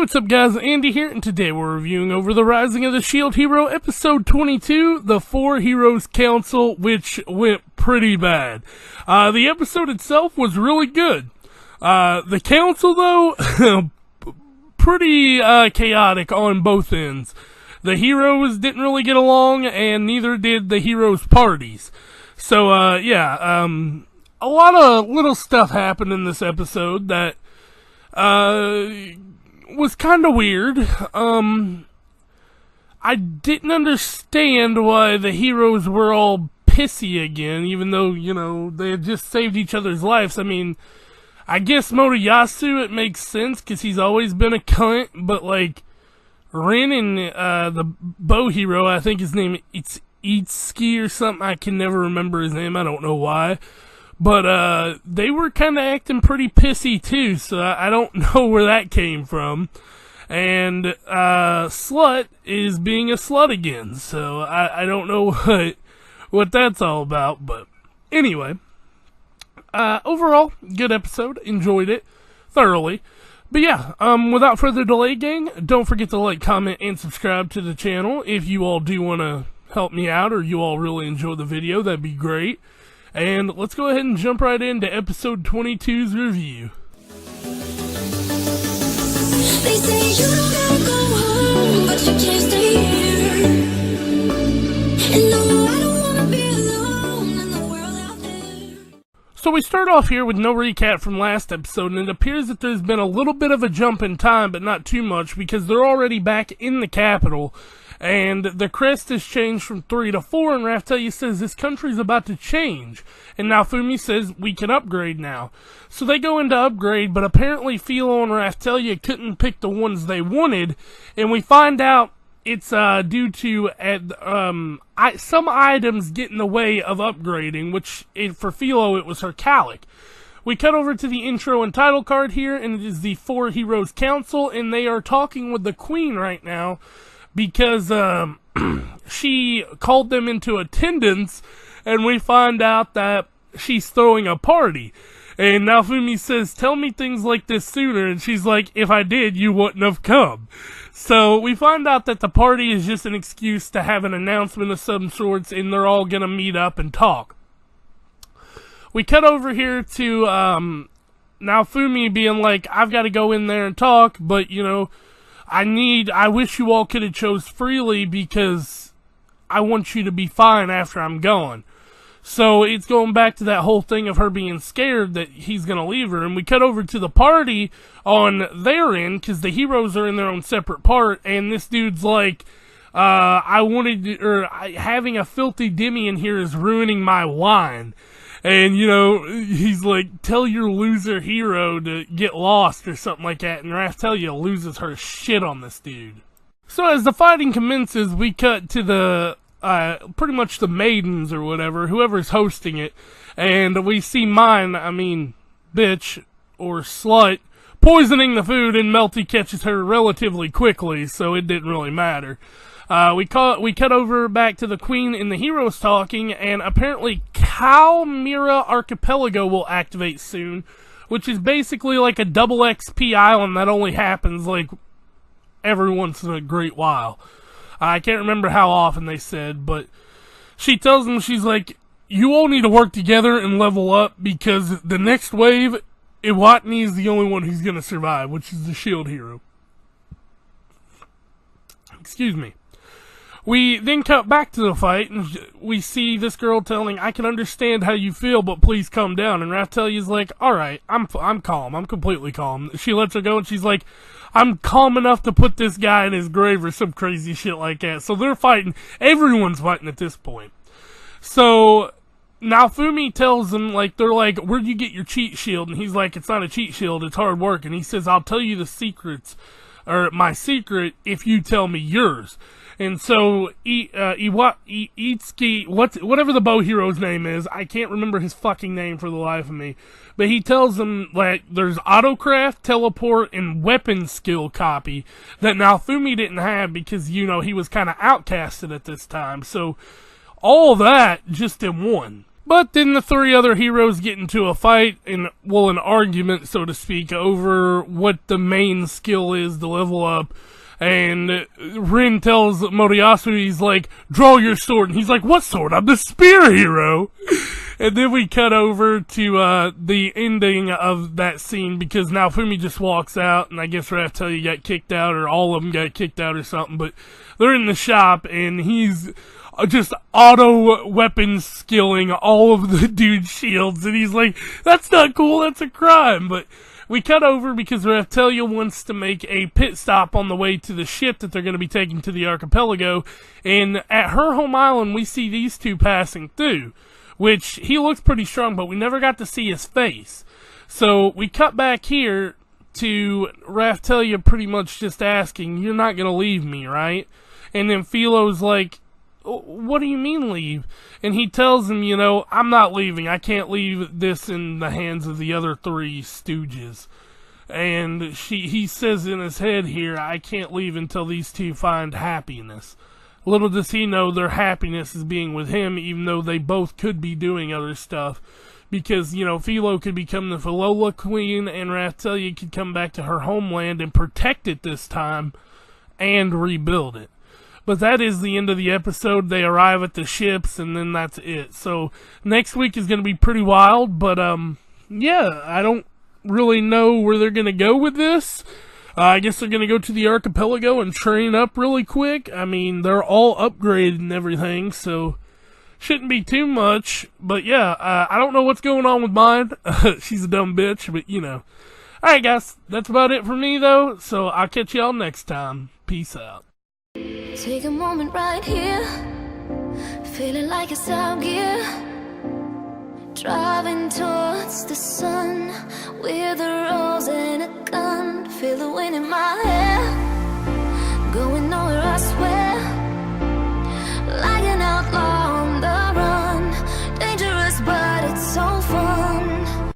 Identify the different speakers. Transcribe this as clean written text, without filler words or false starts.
Speaker 1: What's up, guys? Andy here, and today we're reviewing over The Rising of the Shield Hero, episode 22, The Four Heroes Council, which went pretty bad. The episode itself was really good. The council, though, pretty chaotic on both ends. The heroes didn't really get along, and neither did the heroes' parties. So, a lot of little stuff happened in this episode that, was kind of weird. I didn't understand why the heroes were all pissy again, even though, they had just saved each other's lives. I mean, I guess Motoyasu, it makes sense, because he's always been a cunt, but, Rin and, the bow hero, I think his name, it's Itsuki or something, I can never remember his name, I don't know why. But, they were kind of acting pretty pissy, too, so I don't know where that came from. And, Slut is being a slut again, so I don't know what that's all about, but anyway. Overall, good episode, enjoyed it thoroughly. But yeah, without further delay, gang, don't forget to like, comment, and subscribe to the channel. If you all do want to help me out, or you all really enjoy the video, that'd be great. And let's go ahead and jump right into episode 22's review.
Speaker 2: They say you don't gotta go home, but you can't stay here. And no, I don't wanna be alone in the world out there.
Speaker 1: So we start off here with no recap from last episode, and it appears that there's been a little bit of a jump in time, but not too much, because they're already back in the capital. And the crest has changed from 3 to 4, and Raphtalia says this country's about to change. And Naofumi says we can upgrade now. So they go into upgrade, but apparently Philo and Raphtalia couldn't pick the ones they wanted, and we find out it's due to some items get in the way of upgrading, which for Philo it was her calic. We cut over to the intro and title card here, and it is the Four Heroes Council, and they are talking with the Queen right now, because she called them into attendance, and we find out that she's throwing a party. And Naofumi says, tell me things like this sooner, and she's like, if I did, you wouldn't have come. So we find out that the party is just an excuse to have an announcement of some sorts, and they're all gonna meet up and talk. We cut over here to Naofumi being like, I've got to go in there and talk, but, I wish you all could have chose freely because I want you to be fine after I'm gone. So it's going back to that whole thing of her being scared that he's going to leave her. And we cut over to the party on their end because the heroes are in their own separate part. And this dude's like, having a filthy Demi in here is ruining my wine. And, he's like, tell your loser hero to get lost or something like that. And Raphtalia loses her shit on this dude. So as the fighting commences, we cut to the, pretty much the maidens or whatever, whoever's hosting it. And we see bitch, or slut, poisoning the food, and Melty catches her relatively quickly, so it didn't really matter. We cut over back to the Queen and the heroes talking, and apparently Kalmira Archipelago will activate soon, which is basically like a double XP island that only happens every once in a great while. I can't remember how often they said, but she tells them, she's like, you all need to work together and level up because the next wave, Iwatani is the only one who's gonna survive, which is the shield hero. Excuse me. We then cut back to the fight, and we see this girl telling, I can understand how you feel, but please calm down. And Raphtalia's like, alright, I'm calm, I'm completely calm. She lets her go, and she's like, I'm calm enough to put this guy in his grave, or some crazy shit like that. So they're fighting, everyone's fighting at this point. So, Naofumi tells them, they're like, where'd you get your cheat shield? And he's like, it's not a cheat shield, it's hard work. And he says, I'll tell you the secrets, or my secret, if you tell me yours. And so, Itsuki, whatever the bow hero's name is, I can't remember his fucking name for the life of me, but he tells them, there's autocraft, teleport, and weapon skill copy that Naofumi didn't have because, he was kind of outcasted at this time, so all that just in one. But then the three other heroes get into a fight, an argument, so to speak, over what the main skill is to level up. And Rin tells Moriyasu, he's like, draw your sword. And he's like, what sword? I'm the spear hero. And then we cut over to the ending of that scene, because Naofumi just walks out, and I guess Raphtalia got kicked out, or all of them got kicked out or something. But they're in the shop, and he's just auto weapon skilling all of the dude's shields. And he's like, that's not cool, that's a crime. But we cut over because Raphtalia wants to make a pit stop on the way to the ship that they're going to be taking to the archipelago. And at her home island, we see these two passing through, which he looks pretty strong, but we never got to see his face. So we cut back here to Raphtalia pretty much just asking, you're not going to leave me, right? And then Philo's like, what do you mean leave? And he tells him, I'm not leaving. I can't leave this in the hands of the other three stooges. And he says in his head here, I can't leave until these two find happiness. Little does he know their happiness is being with him, even though they both could be doing other stuff. Because, Philo could become the Philola Queen, and Raphtalia could come back to her homeland and protect it this time, and rebuild it. But that is the end of the episode. They arrive at the ships, and then that's it. So, next week is going to be pretty wild, but, yeah, I don't really know where they're going to go with this. I guess they're going to go to the archipelago and train up really quick. I mean, they're all upgraded and everything, so shouldn't be too much. But, yeah, I don't know what's going on with mine. She's a dumb bitch, but, Alright, guys, that's about it for me, though, so I'll catch y'all next time. Peace out.
Speaker 2: Take a moment right here, feeling like it's out gear, driving towards the sun with a rose and a gun. Feel the wind in my hair.